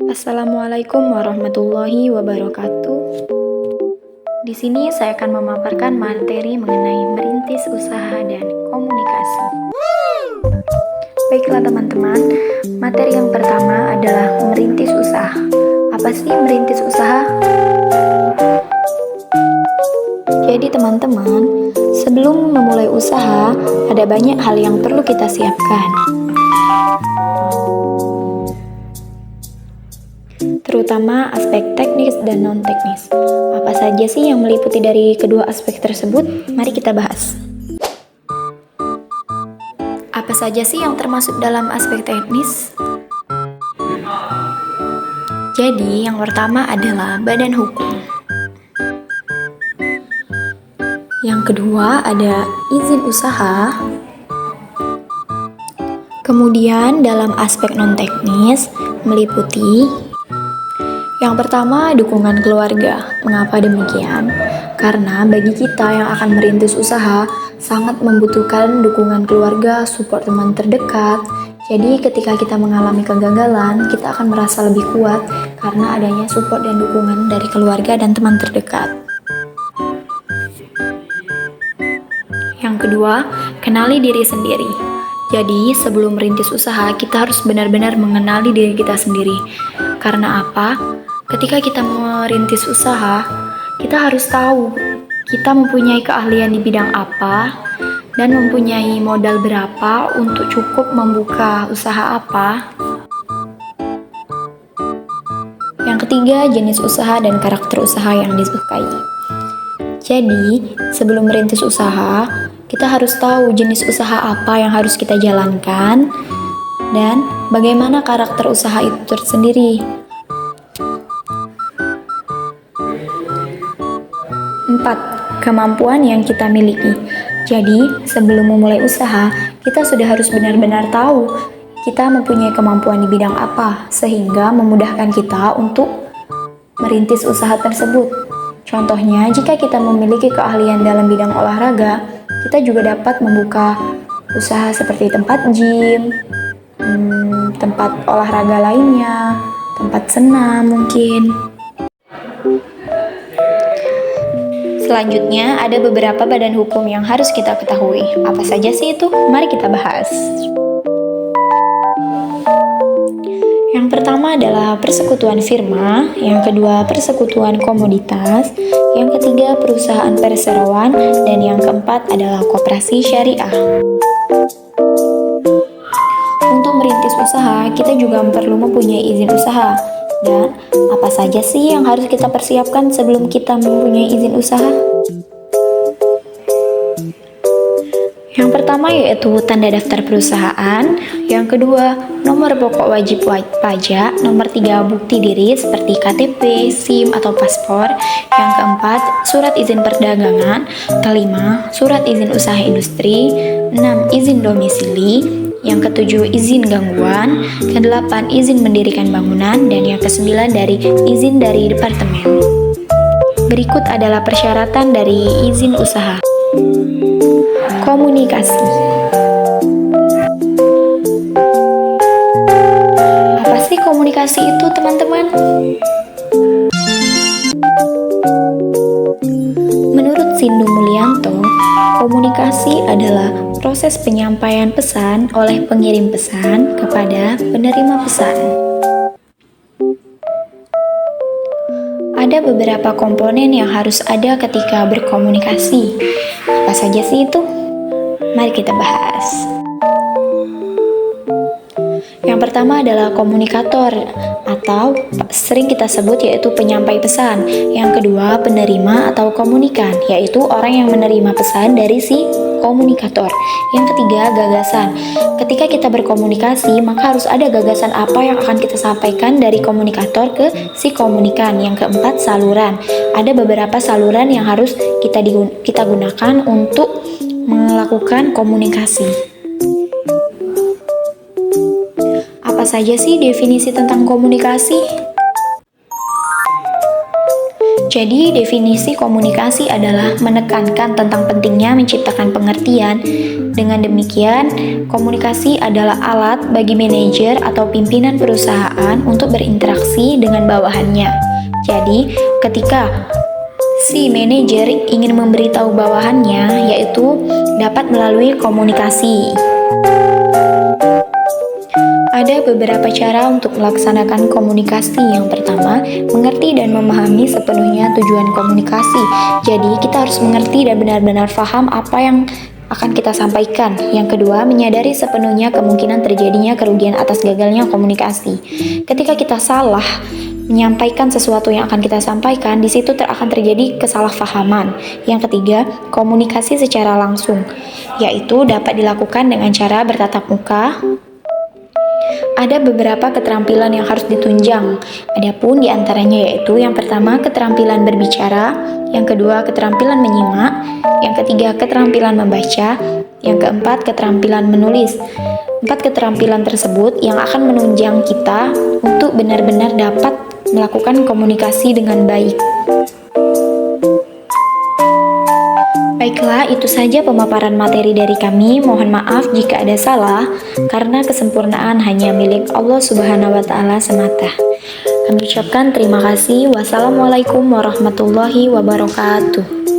Assalamualaikum warahmatullahi wabarakatuh. Di sini saya akan memaparkan materi mengenai merintis usaha dan komunikasi. Baiklah teman-teman, materi yang pertama adalah merintis usaha. Apa sih merintis usaha? Jadi teman-teman, sebelum memulai usaha, ada banyak hal yang perlu kita siapkan. Terutama aspek teknis dan non-teknis. Apa saja sih yang meliputi dari kedua aspek tersebut? Mari kita bahas. Apa saja sih yang termasuk dalam aspek teknis? Jadi, yang pertama adalah badan hukum. Yang kedua ada izin usaha. Kemudian dalam aspek non-teknis meliputi yang pertama, dukungan keluarga. Mengapa demikian? Karena bagi kita yang akan merintis usaha, sangat membutuhkan dukungan keluarga, support teman terdekat. Jadi ketika kita mengalami kegagalan, kita akan merasa lebih kuat karena adanya support dan dukungan dari keluarga dan teman terdekat. Yang kedua, kenali diri sendiri. Jadi sebelum merintis usaha, kita harus benar-benar mengenali diri kita sendiri. Karena apa? Ketika kita merintis usaha, kita harus tahu kita mempunyai keahlian di bidang apa dan mempunyai modal berapa untuk cukup membuka usaha apa. Yang ketiga, jenis usaha dan karakter usaha yang disukai. Jadi, sebelum merintis usaha, kita harus tahu jenis usaha apa yang harus kita jalankan dan bagaimana karakter usaha itu tersendiri. 4. Kemampuan yang kita miliki. Jadi, sebelum memulai usaha, kita sudah harus benar-benar tahu kita mempunyai kemampuan di bidang apa, sehingga memudahkan kita untuk merintis usaha tersebut. Contohnya, jika kita memiliki keahlian dalam bidang olahraga, kita juga dapat membuka usaha seperti tempat gym, tempat olahraga lainnya, tempat senam mungkin. Selanjutnya, ada beberapa badan hukum yang harus kita ketahui. Apa saja sih itu? Mari kita bahas. Yang pertama adalah persekutuan firma, yang kedua persekutuan komoditas, yang ketiga perusahaan perseroan, dan yang keempat adalah koperasi syariah. Untuk merintis usaha, kita juga perlu mempunyai izin usaha. Dan apa saja sih yang harus kita persiapkan sebelum kita mempunyai izin usaha? Yang pertama yaitu tanda daftar perusahaan, yang kedua nomor pokok wajib pajak, nomor 3 bukti diri seperti KTP, SIM atau paspor, yang keempat surat izin perdagangan, kelima surat izin usaha industri, 6 izin domisili, yang ketujuh izin gangguan, kedelapan izin mendirikan bangunan, dan yang kesembilan dari izin dari departemen. Berikut adalah persyaratan dari izin usaha. Komunikasi. Apa sih komunikasi itu, teman-teman? Menurut Sindu Mulyanto, komunikasi adalah proses penyampaian pesan oleh pengirim pesan kepada penerima pesan. Ada beberapa komponen yang harus ada ketika berkomunikasi. Apa saja sih itu? Mari kita bahas. Yang pertama adalah komunikator atau sering kita sebut yaitu penyampai pesan. Yang kedua penerima atau komunikan, yaitu orang yang menerima pesan dari si komunikator. Yang ketiga gagasan. Ketika kita berkomunikasi, maka harus ada gagasan apa yang akan kita sampaikan dari komunikator ke si komunikan. Yang keempat saluran. Ada beberapa saluran yang harus kita gunakan untuk melakukan komunikasi. Apa saja sih definisi tentang komunikasi? Jadi, definisi komunikasi adalah menekankan tentang pentingnya menciptakan pengertian. Dengan demikian, komunikasi adalah alat bagi manajer atau pimpinan perusahaan untuk berinteraksi dengan bawahannya. Jadi, ketika si manajer ingin memberitahu bawahannya, yaitu dapat melalui komunikasi. Ada beberapa cara untuk melaksanakan komunikasi. Yang pertama, mengerti dan memahami sepenuhnya tujuan komunikasi. Jadi, kita harus mengerti dan benar-benar paham apa yang akan kita sampaikan. Yang kedua, menyadari sepenuhnya kemungkinan terjadinya kerugian atas gagalnya komunikasi. Ketika kita salah menyampaikan sesuatu yang akan kita sampaikan, di situ akan terjadi kesalahpahaman. Yang ketiga, komunikasi secara langsung, yaitu dapat dilakukan dengan cara bertatap muka. Ada beberapa keterampilan yang harus ditunjang. Adapun diantaranya yaitu yang pertama keterampilan berbicara, yang kedua keterampilan menyimak, yang ketiga keterampilan membaca, yang keempat keterampilan menulis. 4 keterampilan tersebut yang akan menunjang kita untuk benar-benar dapat melakukan komunikasi dengan baik. Baiklah, itu saja pemaparan materi dari kami. Mohon maaf jika ada salah, karena kesempurnaan hanya milik Allah Subhanahu wa Ta'ala semata. Kami ucapkan terima kasih. Wassalamualaikum warahmatullahi wabarakatuh.